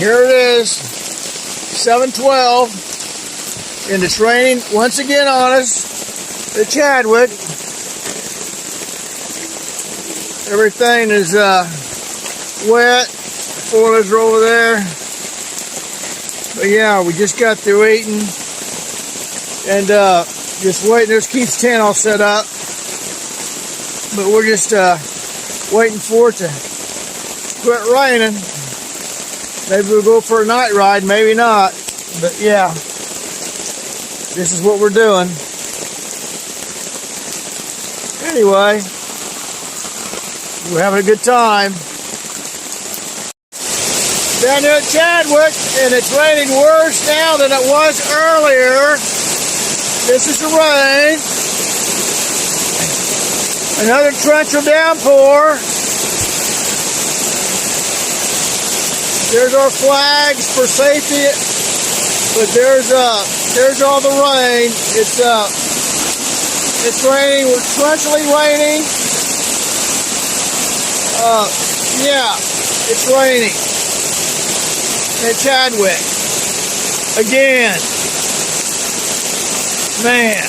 Here it is, 7:12, and it's raining once again on us at Chadwick. Everything is wet. Spoilers are over there. But yeah, we just got through eating and just waiting. There's Keith's tent all set up, but we're just waiting for it to quit raining. Maybe we'll go for a night ride, maybe not. But yeah, this is what we're doing. Anyway, we're having a good time. Down here at Chadwick, and it's raining worse now than it was earlier. This is the rain. Another torrential downpour. There's our flags for safety, but there's all the rain. It's raining. We're torrentially raining. Yeah, it's raining at Chadwick again. Man.